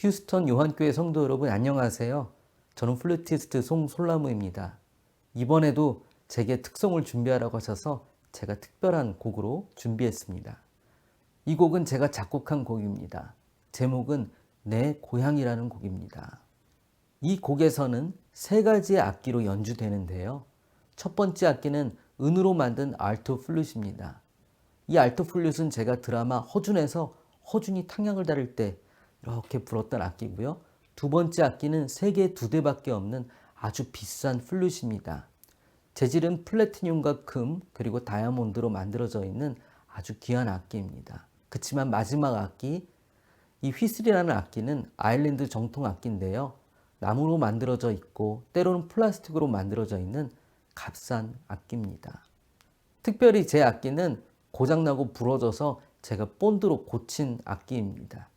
휴스턴 요한교회 성도 여러분 안녕하세요. 저는 플루티스트 송솔나무입니다. 이번에도 제게 특송을 준비하라고 하셔서 제가 특별한 곡으로 준비했습니다. 이 곡은 제가 작곡한 곡입니다. 제목은 내 고향이라는 곡입니다. 이 곡에서는 세 가지의 악기로 연주되는데요. 첫 번째 악기는 은으로 만든 알토 플룻입니다. 이 알토 플룻은 제가 드라마 허준에서 허준이 탕약을 다룰 때 이렇게 불었던 악기고요. 두 번째 악기는 세계 두 대밖에 없는 아주 비싼 플룻입니다. 재질은 플래티늄과 금 그리고 다이아몬드로 만들어져 있는 아주 귀한 악기입니다. 그렇지만 마지막 악기, 이 휘슬이라는 악기는 아일랜드 정통 악기인데요. 나무로 만들어져 있고 때로는 플라스틱으로 만들어져 있는 값싼 악기입니다. 특별히 제 악기는 고장나고 부러져서 제가 본드로 고친 악기입니다.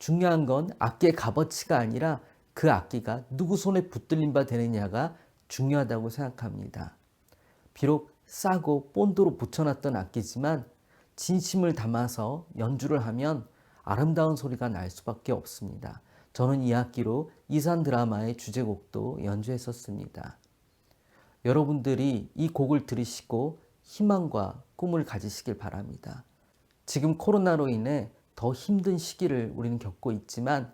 중요한 건 악기의 값어치가 아니라 그 악기가 누구 손에 붙들림 바 되느냐가 중요하다고 생각합니다. 비록 싸고 본드로 붙여놨던 악기지만 진심을 담아서 연주를 하면 아름다운 소리가 날 수밖에 없습니다. 저는 이 악기로 이산 드라마의 주제곡도 연주했었습니다. 여러분들이 이 곡을 들으시고 희망과 꿈을 가지시길 바랍니다. 지금 코로나로 인해 더 힘든 시기를 우리는 겪고 있지만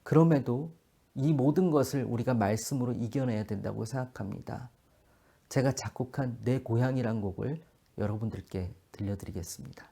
그럼에도 이 모든 것을 우리가 말씀으로 이겨내야 된다고 생각합니다. 제가 작곡한 내 고향이란 곡을 여러분들께 들려드리겠습니다.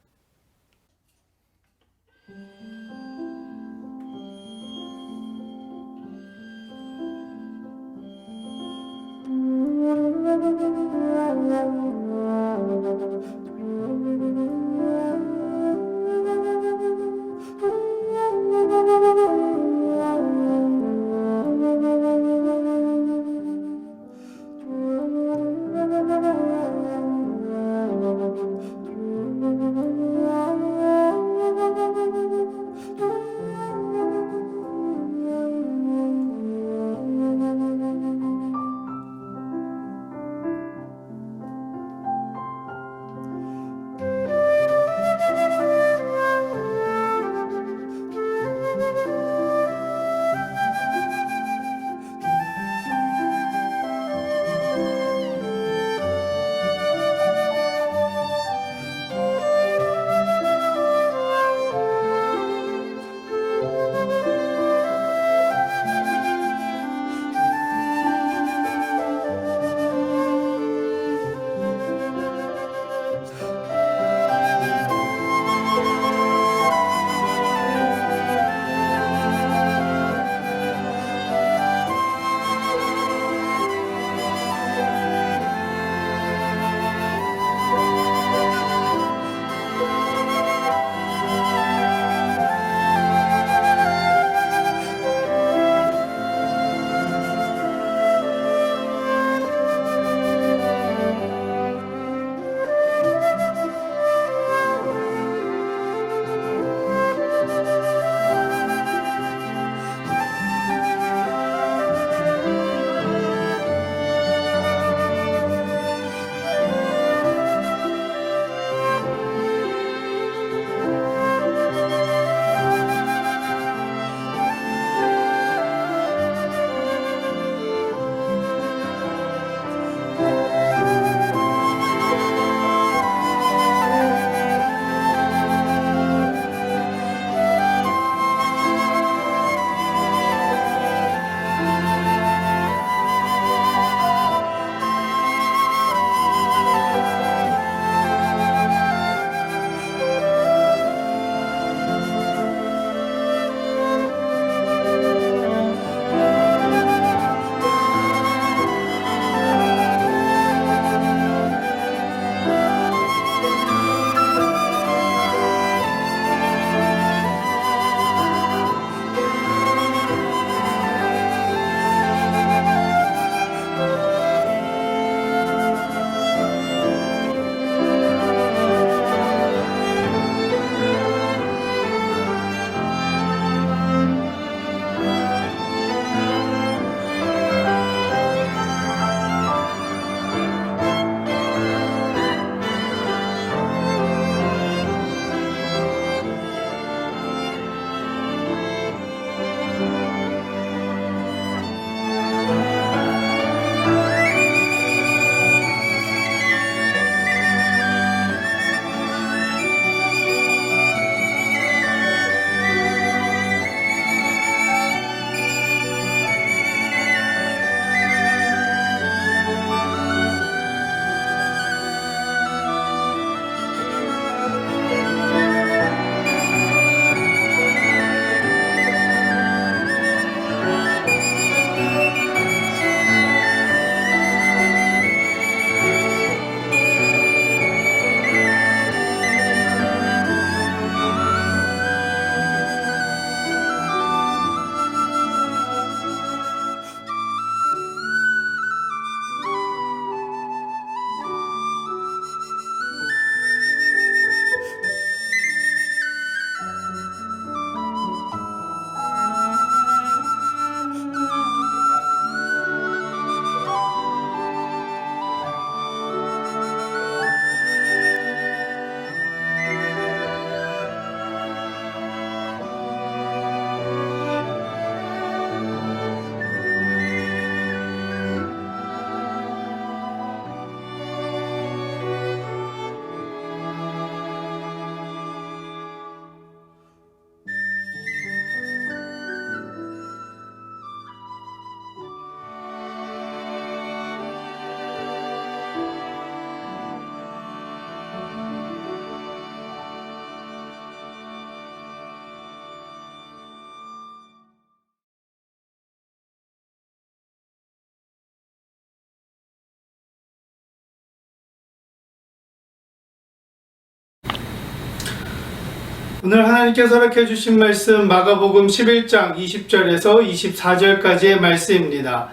오늘 하나님께서 허락해 주신 말씀 마가복음 11장 20절에서 24절까지의 말씀입니다.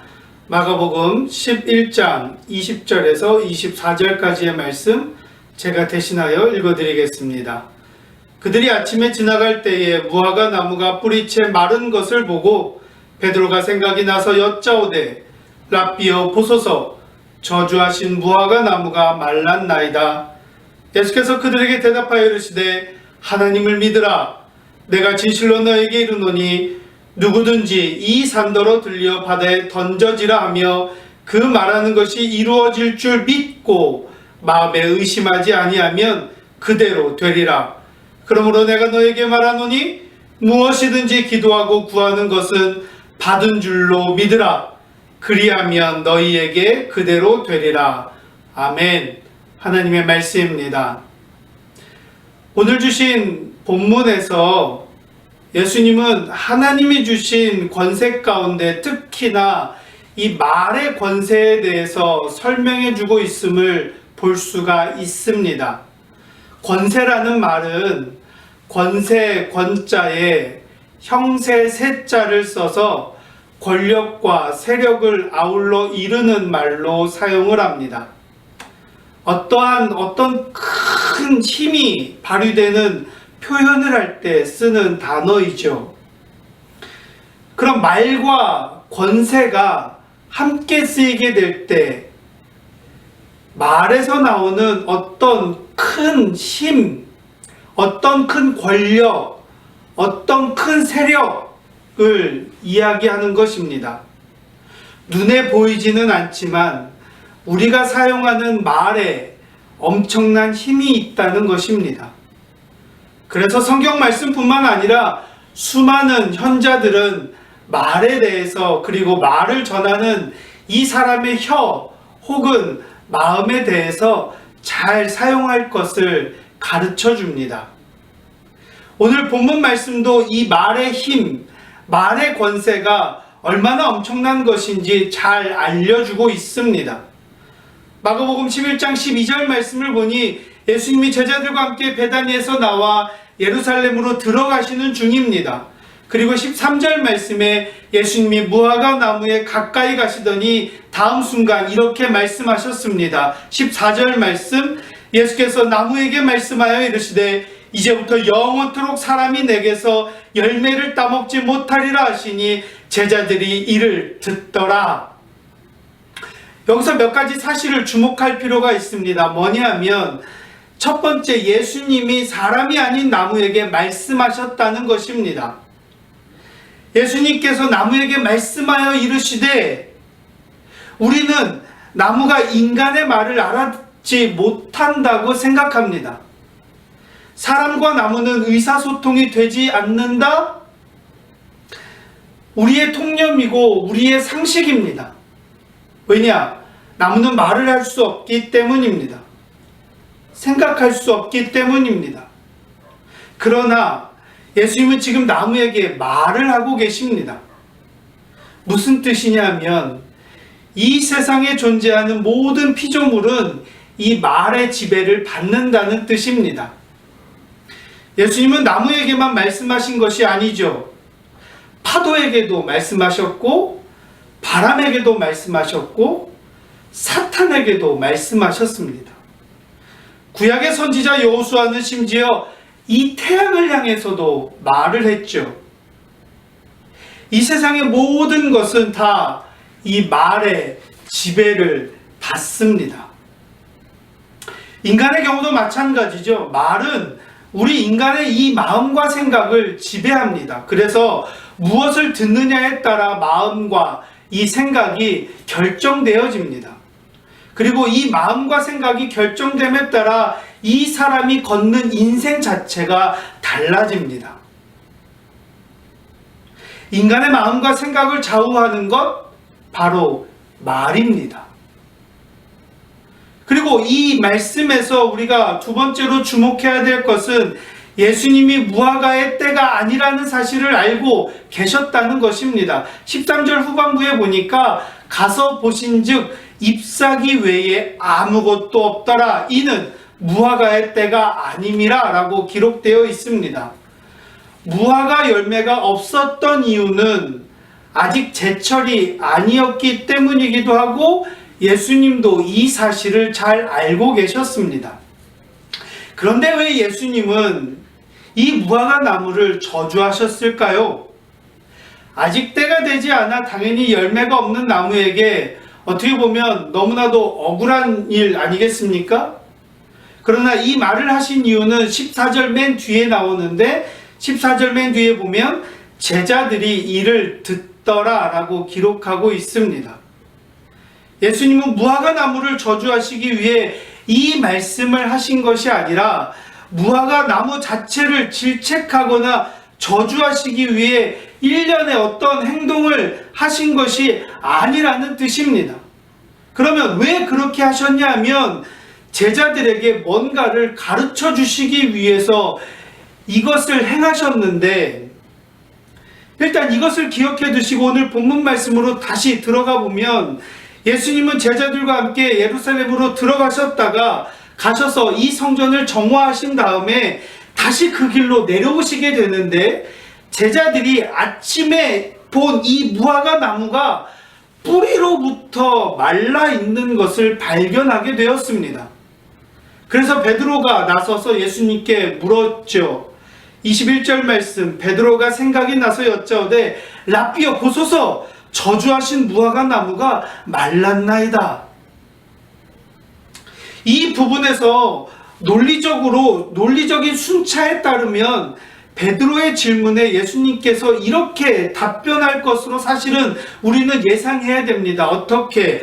마가복음 11장 20절에서 24절까지의 말씀 제가 대신하여 읽어드리겠습니다. 그들이 아침에 지나갈 때에 무화과 나무가 뿌리채 마른 것을 보고 베드로가 생각이 나서 여짜오되 랍비여 보소서 저주하신 무화과 나무가 말랐나이다. 예수께서 그들에게 대답하여 이르시되 하나님을 믿으라. 내가 진실로 너에게 이르노니 누구든지 이 산더러 들려 바다에 던져지라 하며 그 말하는 것이 이루어질 줄 믿고 마음에 의심하지 아니하면 그대로 되리라. 그러므로 내가 너에게 말하노니 무엇이든지 기도하고 구하는 것은 받은 줄로 믿으라. 그리하면 너희에게 그대로 되리라. 아멘. 하나님의 말씀입니다. 오늘 주신 본문에서 예수님은 하나님이 주신 권세 가운데 특히나 이 말의 권세에 대해서 설명해 주고 있음을 볼 수가 있습니다. 권세라는 말은 권세 권자에 형세 세자를 써서 권력과 세력을 아울러 이루는 말로 사용을 합니다. 어떤 큰 힘이 발휘되는 표현을 할 때 쓰는 단어이죠. 그럼 말과 권세가 함께 쓰이게 될 때 말에서 나오는 어떤 큰 힘, 어떤 큰 권력, 어떤 큰 세력을 이야기하는 것입니다. 눈에 보이지는 않지만 우리가 사용하는 말에 엄청난 힘이 있다는 것입니다. 그래서 성경 말씀뿐만 아니라 수많은 현자들은 말에 대해서 그리고 말을 전하는 이 사람의 혀 혹은 마음에 대해서 잘 사용할 것을 가르쳐 줍니다. 오늘 본문 말씀도 이 말의 힘, 말의 권세가 얼마나 엄청난 것인지 잘 알려주고 있습니다. 마가복음 11장 12절 말씀을 보니 예수님이 제자들과 함께 베다니에서 나와 예루살렘으로 들어가시는 중입니다. 그리고 13절 말씀에 예수님이 무화과 나무에 가까이 가시더니 다음 순간 이렇게 말씀하셨습니다. 14절 말씀, 예수께서 나무에게 말씀하여 이르시되 이제부터 영원토록 사람이 내게서 열매를 따먹지 못하리라 하시니 제자들이 이를 듣더라. 여기서 몇 가지 사실을 주목할 필요가 있습니다. 뭐냐면 첫 번째, 예수님이 사람이 아닌 나무에게 말씀하셨다는 것입니다. 예수님께서 나무에게 말씀하여 이르시되, 우리는 나무가 인간의 말을 알아듣지 못한다고 생각합니다. 사람과 나무는 의사소통이 되지 않는다? 우리의 통념이고 우리의 상식입니다. 왜냐? 나무는 말을 할 수 없기 때문입니다. 생각할 수 없기 때문입니다. 그러나 예수님은 지금 나무에게 말을 하고 계십니다. 무슨 뜻이냐면 이 세상에 존재하는 모든 피조물은 이 말의 지배를 받는다는 뜻입니다. 예수님은 나무에게만 말씀하신 것이 아니죠. 파도에게도 말씀하셨고 바람에게도 말씀하셨고 사탄에게도 말씀하셨습니다. 구약의 선지자 여호수아는 심지어 이 태양을 향해서도 말을 했죠. 이 세상의 모든 것은 다 이 말의 지배를 받습니다. 인간의 경우도 마찬가지죠. 말은 우리 인간의 이 마음과 생각을 지배합니다. 그래서 무엇을 듣느냐에 따라 마음과 이 생각이 결정되어집니다. 그리고 이 마음과 생각이 결정됨에 따라 이 사람이 걷는 인생 자체가 달라집니다. 인간의 마음과 생각을 좌우하는 것 바로 말입니다. 그리고 이 말씀에서 우리가 두 번째로 주목해야 될 것은 예수님이 무화과의 때가 아니라는 사실을 알고 계셨다는 것입니다. 13절 후반부에 보니까 가서 보신즉 잎사귀 외에 아무것도 없더라. 이는 무화과의 때가 아님이라 라고 기록되어 있습니다. 무화과 열매가 없었던 이유는 아직 제철이 아니었기 때문이기도 하고 예수님도 이 사실을 잘 알고 계셨습니다. 그런데 왜 예수님은 이 무화과 나무를 저주하셨을까요? 아직 때가 되지 않아 당연히 열매가 없는 나무에게 어떻게 보면 너무나도 억울한 일 아니겠습니까? 그러나 이 말을 하신 이유는 14절 맨 뒤에 나오는데 14절 맨 뒤에 보면 제자들이 이를 듣더라 라고 기록하고 있습니다. 예수님은 무화과 나무를 저주하시기 위해 이 말씀을 하신 것이 아니라 무화과 나무 자체를 질책하거나 저주하시기 위해 일련의 어떤 행동을 하신 것이 아니라는 뜻입니다. 그러면 왜 그렇게 하셨냐 하면 제자들에게 뭔가를 가르쳐 주시기 위해서 이것을 행하셨는데, 일단 이것을 기억해 두시고 오늘 본문 말씀으로 다시 들어가 보면 예수님은 제자들과 함께 예루살렘으로 들어가셨다가 가셔서 이 성전을 정화하신 다음에 다시 그 길로 내려오시게 되는데, 제자들이 아침에 본 이 무화과 나무가 뿌리로부터 말라 있는 것을 발견하게 되었습니다. 그래서 베드로가 나서서 예수님께 물었죠. 21절 말씀, 베드로가 생각이 나서 여짜오되 라삐여 보소서, 저주하신 무화과 나무가 말랐나이다. 이 부분에서 논리적인 순차에 따르면 베드로의 질문에 예수님께서 이렇게 답변할 것으로 사실은 우리는 예상해야 됩니다. 어떻게?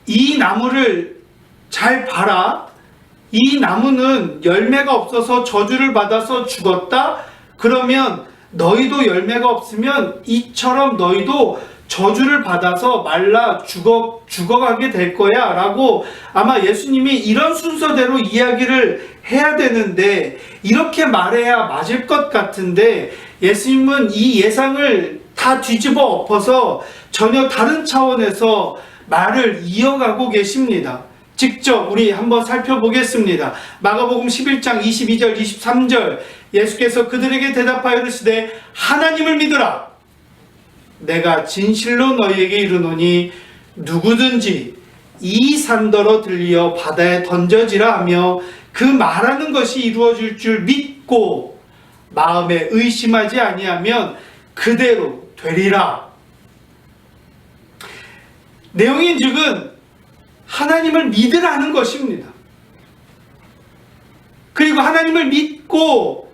이 나무를 잘 봐라. 이 나무는 열매가 없어서 저주를 받아서 죽었다. 그러면 너희도 열매가 없으면 이처럼 너희도 저주를 받아서 말라 죽어가게 될 거야 라고 아마 예수님이 이런 순서대로 이야기를 해야 되는데, 이렇게 말해야 맞을 것 같은데 예수님은 이 예상을 다 뒤집어 엎어서 전혀 다른 차원에서 말을 이어가고 계십니다. 직접 우리 한번 살펴보겠습니다. 마가복음 11장 22절 23절, 예수께서 그들에게 대답하여 이르시되 하나님을 믿으라. 내가 진실로 너희에게 이르노니 누구든지 이 산더러 들리어 바다에 던져지라 하며 그 말하는 것이 이루어질 줄 믿고 마음에 의심하지 아니하면 그대로 되리라. 내용인즉은 하나님을 믿으라는 것입니다. 그리고 하나님을 믿고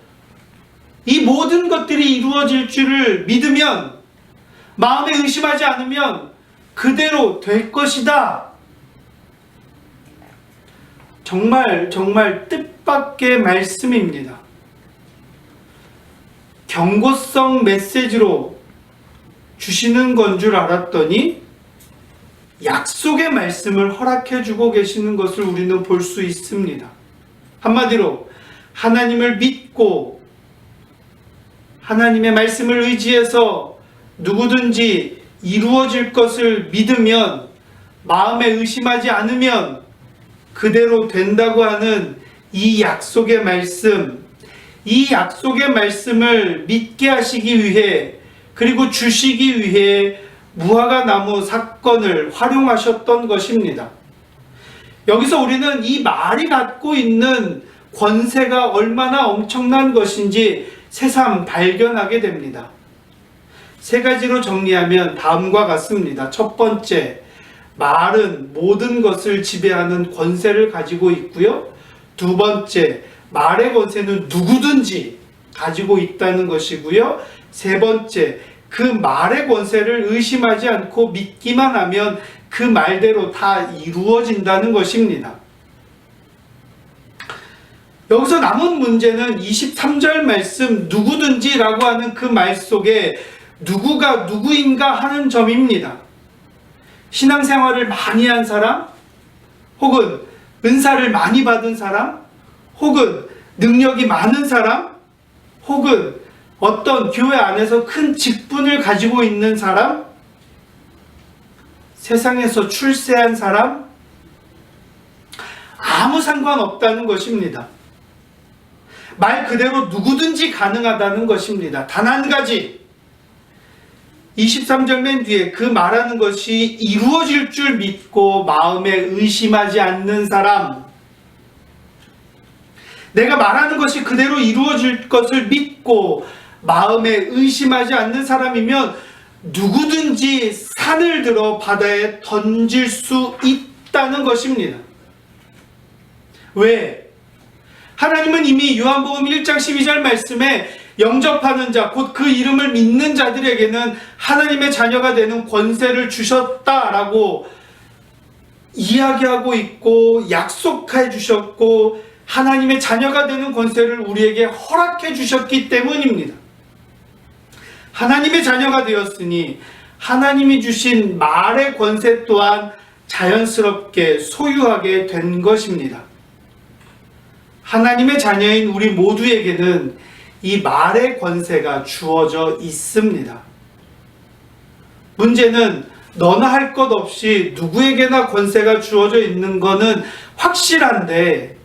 이 모든 것들이 이루어질 줄을 믿으면, 마음에 의심하지 않으면 그대로 될 것이다. 정말 뜻밖의 말씀입니다. 경고성 메시지로 주시는 건 줄 알았더니 약속의 말씀을 허락해 주고 계시는 것을 우리는 볼 수 있습니다. 한마디로 하나님을 믿고 하나님의 말씀을 의지해서 누구든지 이루어질 것을 믿으면, 마음에 의심하지 않으면 그대로 된다고 하는 이 약속의 말씀, 이 약속의 말씀을 믿게 하시기 위해, 그리고 주시기 위해 무화과 나무 사건을 활용하셨던 것입니다. 여기서 우리는 이 말이 갖고 있는 권세가 얼마나 엄청난 것인지 새삼 발견하게 됩니다. 세 가지로 정리하면 다음과 같습니다. 첫 번째, 말은 모든 것을 지배하는 권세를 가지고 있고요. 두 번째, 말의 권세는 누구든지 가지고 있다는 것이고요. 세 번째, 그 말의 권세를 의심하지 않고 믿기만 하면 그 말대로 다 이루어진다는 것입니다. 여기서 남은 문제는 23절 말씀 누구든지 라고 하는 그 말 속에 누구가 누구인가 하는 점입니다. 신앙생활을 많이 한 사람, 혹은 은사를 많이 받은 사람, 혹은 능력이 많은 사람, 혹은 어떤 교회 안에서 큰 직분을 가지고 있는 사람, 세상에서 출세한 사람, 아무 상관없다는 것입니다. 말 그대로 누구든지 가능하다는 것입니다. 단 한 가지, 23절 맨 뒤에 그 말하는 것이 이루어질 줄 믿고 마음에 의심하지 않는 사람, 내가 말하는 것이 그대로 이루어질 것을 믿고 마음에 의심하지 않는 사람이면 누구든지 산을 들어 바다에 던질 수 있다는 것입니다. 왜? 하나님은 이미 요한복음 1장 12절 말씀에 영접하는 자, 곧 그 이름을 믿는 자들에게는 하나님의 자녀가 되는 권세를 주셨다라고 이야기하고 있고 약속해 주셨고 하나님의 자녀가 되는 권세를 우리에게 허락해 주셨기 때문입니다. 하나님의 자녀가 되었으니 하나님이 주신 말의 권세 또한 자연스럽게 소유하게 된 것입니다. 하나님의 자녀인 우리 모두에게는 이 말의 권세가 주어져 있습니다. 문제는 너나 할 것 없이 누구에게나 권세가 주어져 있는 것은 확실한데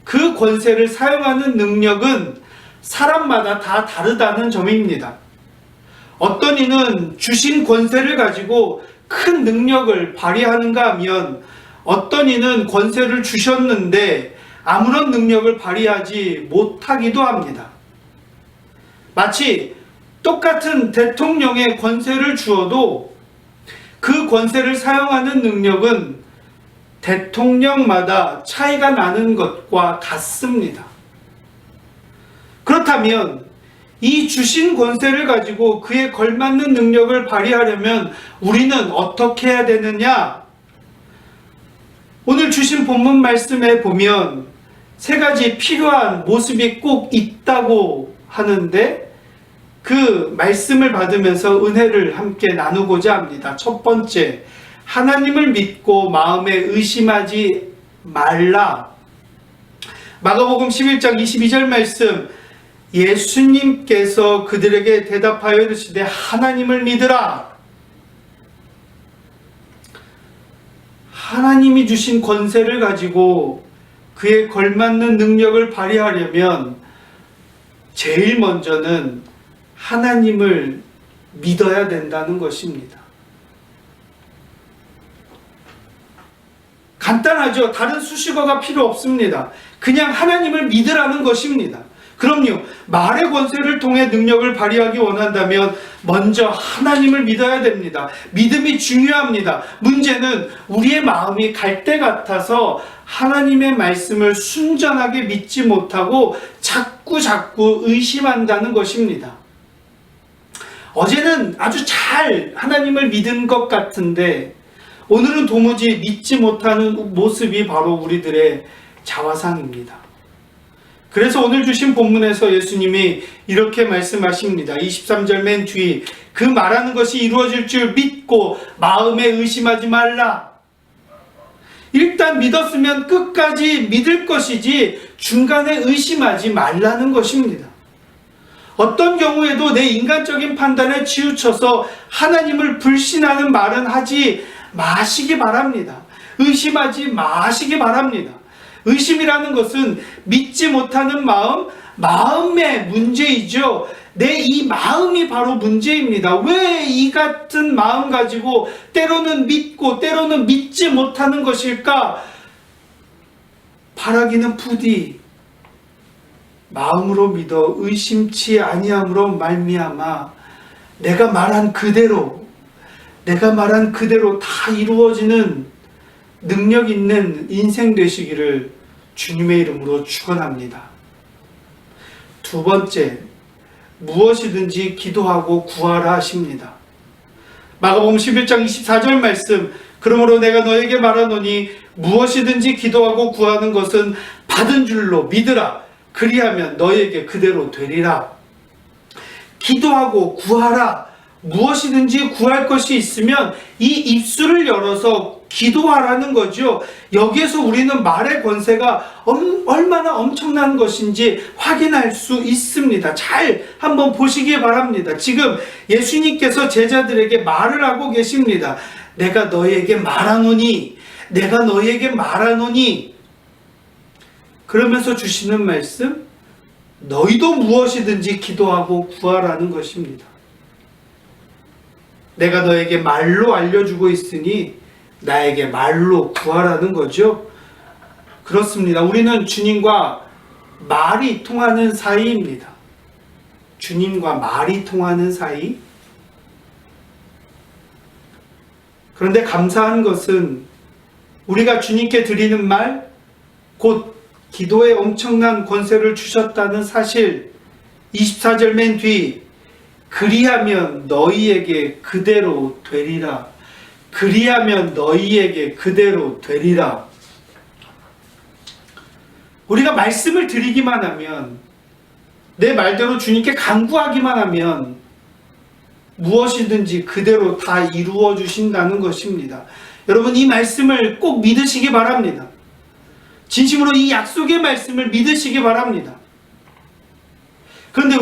그 권세를 사용하는 능력은 사람마다 다 다르다는 점입니다. 어떤 이는 주신 권세를 가지고 큰 능력을 발휘하는가 하면 어떤 이는 권세를 주셨는데 아무런 능력을 발휘하지 못하기도 합니다. 마치 똑같은 대통령의 권세를 주어도 그 권세를 사용하는 능력은 대통령마다 차이가 나는 것과 같습니다. 그렇다면 이 주신 권세를 가지고 그에 걸맞는 능력을 발휘하려면 우리는 어떻게 해야 되느냐? 오늘 주신 본문 말씀에 보면 세 가지 필요한 모습이 꼭 있다고 하는데 그 말씀을 받으면서 은혜를 함께 나누고자 합니다. 첫 번째, 하나님을 믿고 마음에 의심하지 말라. 마가복음 11장 22절 말씀, 예수님께서 그들에게 대답하여 이르시되 하나님을 믿으라. 하나님이 주신 권세를 가지고 그에 걸맞는 능력을 발휘하려면 제일 먼저는 하나님을 믿어야 된다는 것입니다. 간단하죠. 다른 수식어가 필요 없습니다. 그냥 하나님을 믿으라는 것입니다. 그럼요. 말의 권세를 통해 능력을 발휘하기 원한다면 먼저 하나님을 믿어야 됩니다. 믿음이 중요합니다. 문제는 우리의 마음이 갈대 같아서 하나님의 말씀을 순전하게 믿지 못하고 자꾸 의심한다는 것입니다. 어제는 아주 잘 하나님을 믿은 것 같은데 오늘은 도무지 믿지 못하는 모습이 바로 우리들의 자화상입니다. 그래서 오늘 주신 본문에서 예수님이 이렇게 말씀하십니다. 23절 맨 뒤, 그 말하는 것이 이루어질 줄 믿고 마음에 의심하지 말라. 일단 믿었으면 끝까지 믿을 것이지 중간에 의심하지 말라는 것입니다. 어떤 경우에도 내 인간적인 판단에 치우쳐서 하나님을 불신하는 말은 하지 마시기 바랍니다. 의심하지 마시기 바랍니다. 의심이라는 것은 믿지 못하는 마음의 문제이죠. 내 이 마음이 바로 문제입니다. 왜 이 같은 마음 가지고 때로는 믿고 때로는 믿지 못하는 것일까? 바라기는 부디 마음으로 믿어 의심치 아니함으로 말미암아 내가 말한 그대로 다 이루어지는 능력 있는 인생 되시기를 주님의 이름으로 축원합니다. 두 번째, 무엇이든지 기도하고 구하라 하십니다. 마가복음 11장 24절 말씀, 그러므로 내가 너에게 말하노니 무엇이든지 기도하고 구하는 것은 받은 줄로 믿으라. 그리하면 너에게 그대로 되리라. 기도하고 구하라. 무엇이든지 구할 것이 있으면 이 입술을 열어서 기도하라는 거죠. 여기에서 우리는 말의 권세가 얼마나 엄청난 것인지 확인할 수 있습니다. 잘 한번 보시기 바랍니다. 지금 예수님께서 제자들에게 말을 하고 계십니다. 내가 너에게 말하노니 그러면서 주시는 말씀, 너희도 무엇이든지 기도하고 구하라는 것입니다. 내가 너에게 말로 알려주고 있으니 나에게 말로 구하라는 거죠. 그렇습니다. 우리는 주님과 말이 통하는 사이입니다. 주님과 말이 통하는 사이. 그런데 감사한 것은 우리가 주님께 드리는 말, 곧 기도에 엄청난 권세를 주셨다는 사실. 24절 맨 뒤, 그리하면 너희에게 그대로 되리라. 그리하면 너희에게 그대로 되리라. 우리가 말씀을 드리기만 하면, 내 말대로 주님께 간구하기만 하면 무엇이든지 그대로 다 이루어 주신다는 것입니다. 여러분, 이 말씀을 꼭 믿으시기 바랍니다. 진심으로 이 약속의 말씀을 믿으시기 바랍니다. 그런데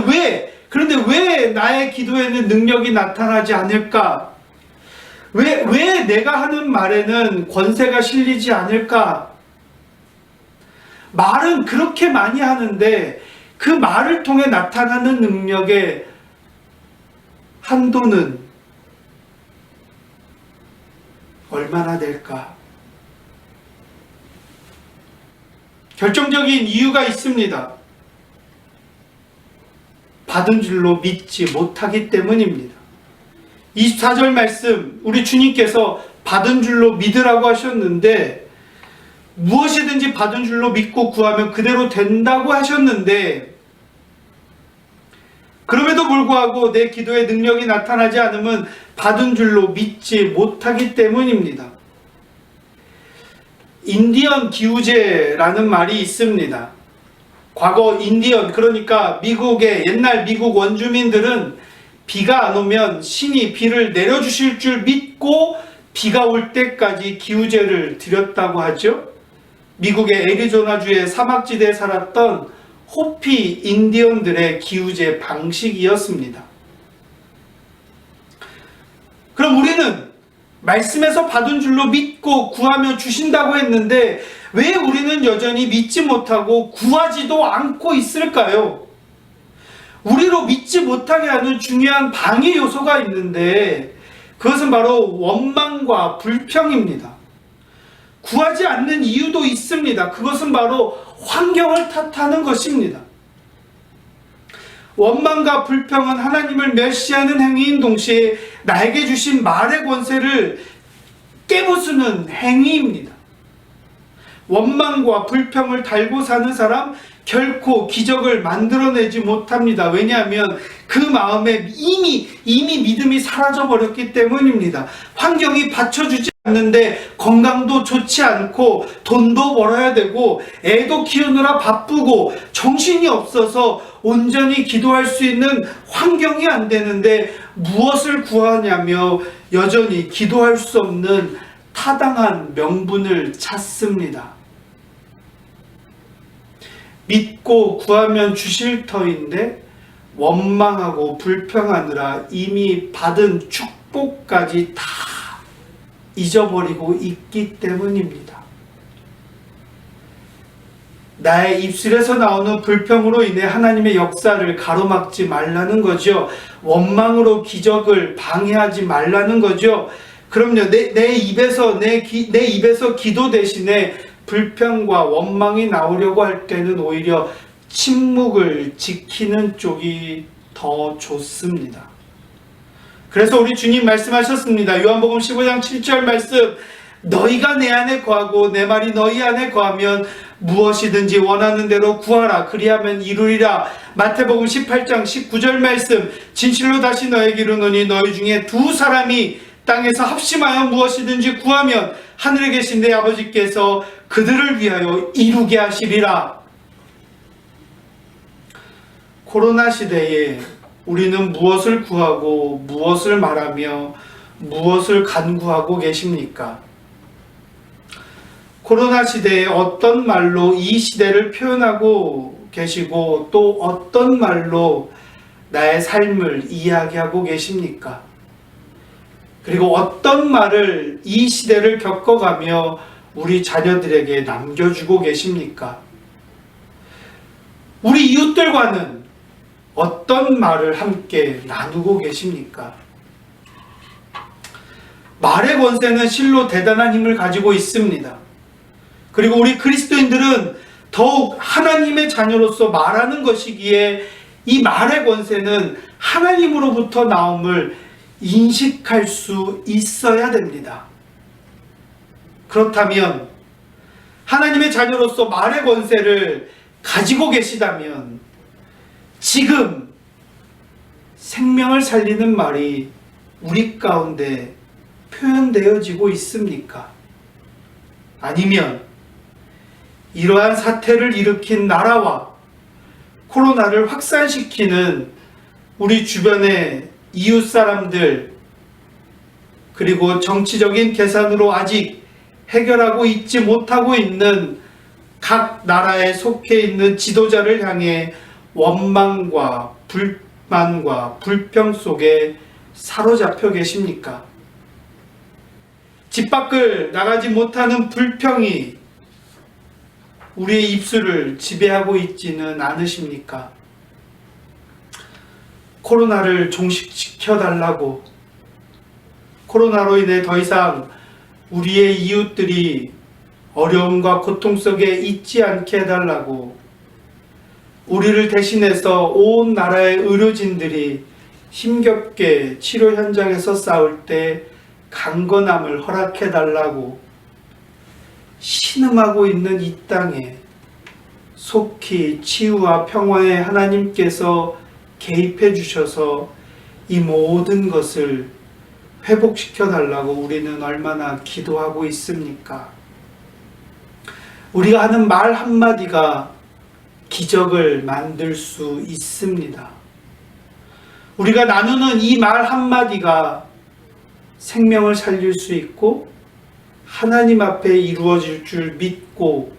왜 나의 기도에는 능력이 나타나지 않을까? 왜 내가 하는 말에는 권세가 실리지 않을까? 말은 그렇게 많이 하는데 그 말을 통해 나타나는 능력의 한도는 얼마나 될까? 결정적인 이유가 있습니다. 받은 줄로 믿지 못하기 때문입니다. 24절 말씀, 우리 주님께서 받은 줄로 믿으라고 하셨는데, 무엇이든지 받은 줄로 믿고 구하면 그대로 된다고 하셨는데, 그럼에도 불구하고 내 기도에 능력이 나타나지 않으면 받은 줄로 믿지 못하기 때문입니다. 인디언 기우제라는 말이 있습니다. 과거 인디언, 그러니까 미국의 옛날 미국 원주민들은 비가 안 오면 신이 비를 내려주실 줄 믿고 비가 올 때까지 기우제를 드렸다고 하죠. 미국의 애리조나주의 사막지대에 살았던 호피 인디언들의 기우제 방식이었습니다. 그럼 우리는 말씀에서 받은 줄로 믿고 구하며 주신다고 했는데 왜 우리는 여전히 믿지 못하고 구하지도 않고 있을까요? 우리로 믿지 못하게 하는 중요한 방해 요소가 있는데 그것은 바로 원망과 불평입니다. 구하지 않는 이유도 있습니다. 그것은 바로 환경을 탓하는 것입니다. 원망과 불평은 하나님을 멸시하는 행위인 동시에 나에게 주신 말의 권세를 깨부수는 행위입니다. 원망과 불평을 달고 사는 사람 결코 기적을 만들어내지 못합니다. 왜냐하면 그 마음에 이미 믿음이 사라져 버렸기 때문입니다. 환경이 받쳐주지 않는데 건강도 좋지 않고 돈도 벌어야 되고 애도 키우느라 바쁘고 정신이 없어서 온전히 기도할 수 있는 환경이 안 되는데 무엇을 구하냐며 여전히 기도할 수 없는 타당한 명분을 찾습니다. 믿고 구하면 주실 터인데 원망하고 불평하느라 이미 받은 축복까지 다 잊어버리고 있기 때문입니다. 나의 입술에서 나오는 불평으로 인해 하나님의 역사를 가로막지 말라는 거죠. 원망으로 기적을 방해하지 말라는 거죠. 그럼요, 내 입에서 기도 대신에 불평과 원망이 나오려고 할 때는 오히려 침묵을 지키는 쪽이 더 좋습니다. 그래서 우리 주님 말씀하셨습니다. 요한복음 15장 7절 말씀, 너희가 내 안에 거하고 내 말이 너희 안에 거하면 무엇이든지 원하는 대로 구하라. 그리하면 이루리라. 마태복음 18장 19절 말씀, 진실로 다시 너에게 이르노니 너희 중에 두 사람이 땅에서 합심하여 무엇이든지 구하면 하늘에 계신 내 아버지께서 그들을 위하여 이루게 하시리라. 코로나 시대에 우리는 무엇을 구하고 무엇을 말하며 무엇을 간구하고 계십니까? 코로나 시대에 어떤 말로 이 시대를 표현하고 계시고 또 어떤 말로 나의 삶을 이야기하고 계십니까? 그리고 어떤 말을 이 시대를 겪어가며 우리 자녀들에게 남겨주고 계십니까? 우리 이웃들과는 어떤 말을 함께 나누고 계십니까? 말의 권세는 실로 대단한 힘을 가지고 있습니다. 그리고 우리 그리스도인들은 더욱 하나님의 자녀로서 말하는 것이기에 이 말의 권세는 하나님으로부터 나옴을 인식할 수 있어야 됩니다. 그렇다면 하나님의 자녀로서 말의 권세를 가지고 계시다면 지금 생명을 살리는 말이 우리 가운데 표현되어지고 있습니까? 아니면 이러한 사태를 일으킨 나라와 코로나를 확산시키는 우리 주변의 이웃 사람들, 그리고 정치적인 계산으로 아직 해결하고 있지 못하고 있는 각 나라에 속해 있는 지도자를 향해 원망과 불만과 불평 속에 사로잡혀 계십니까? 집 밖을 나가지 못하는 불평이 우리의 입술을 지배하고 있지는 않으십니까? 코로나를 종식시켜 달라고, 코로나로 인해 더 이상 우리의 이웃들이 어려움과 고통 속에 있지 않게 해달라고, 우리를 대신해서 온 나라의 의료진들이 힘겹게 치료 현장에서 싸울 때 강건함을 허락해달라고 신음하고 있는 이 땅에 속히 치유와 평화의 하나님께서 개입해 주셔서 이 모든 것을 회복시켜 달라고 우리는 얼마나 기도하고 있습니까? 우리가 하는 말 한마디가 기적을 만들 수 있습니다. 우리가 나누는 이 말 한마디가 생명을 살릴 수 있고 하나님 앞에 이루어질 줄 믿고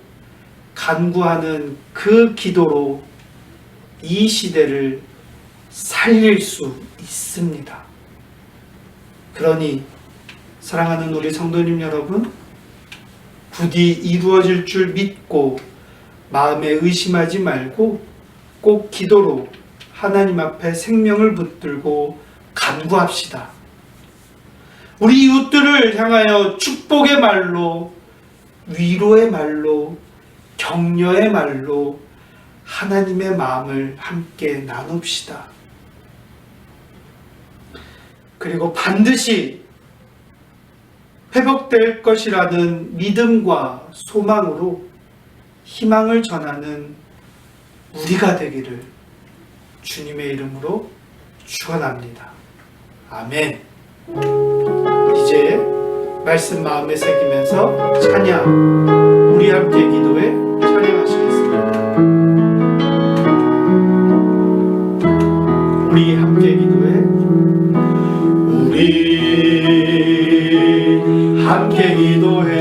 간구하는 그 기도로 이 시대를 살릴 수 있습니다. 그러니 사랑하는 우리 성도님 여러분, 부디 이루어질 줄 믿고 마음에 의심하지 말고 꼭 기도로 하나님 앞에 생명을 붙들고 간구합시다. 우리 이웃들을 향하여 축복의 말로, 위로의 말로, 격려의 말로 하나님의 마음을 함께 나눕시다. 그리고 반드시 회복될 것이라는 믿음과 소망으로 희망을 전하는 우리가 되기를 주님의 이름으로 축원합니다. 아멘. 이제 말씀 마음에 새기면서 찬양, 우리 함께 기도해 찬양하시겠습니다. 우리 함께 기도해, 우리 함께 기도해,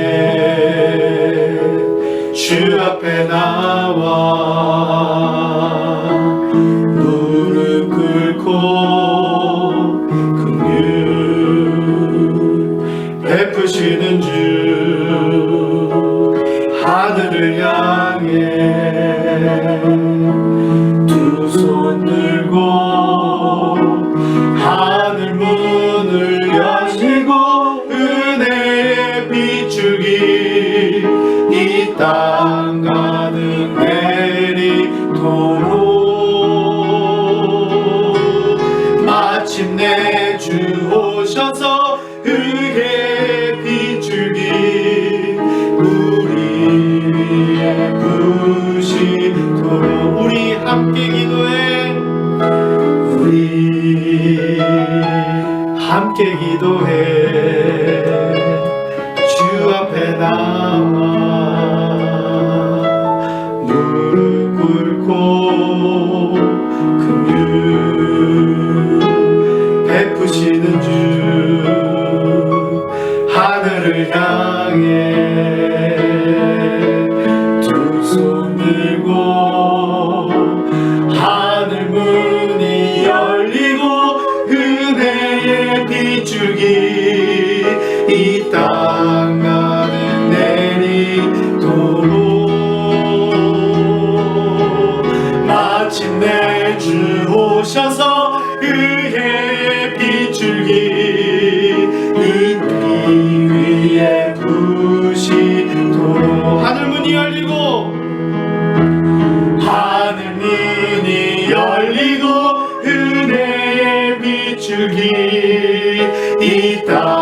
주 앞에 나와 무릎 꿇고 긍휼 베푸시는 주 하늘을 향해 두 손 들고 하늘 문을 여시고 은혜의 비추기 이 땅 가득 내리도록 마침내 주 오셔서 그게 비추기 우리의 부시도록 우리 함께 기도해, 우리 함께 기도해, 주 앞에 나와 무릎 꿇고 긍휼 베푸시는 주 하늘을 향해 두 손 들고 하늘 문이 열리고 은혜의 비추기 이 땅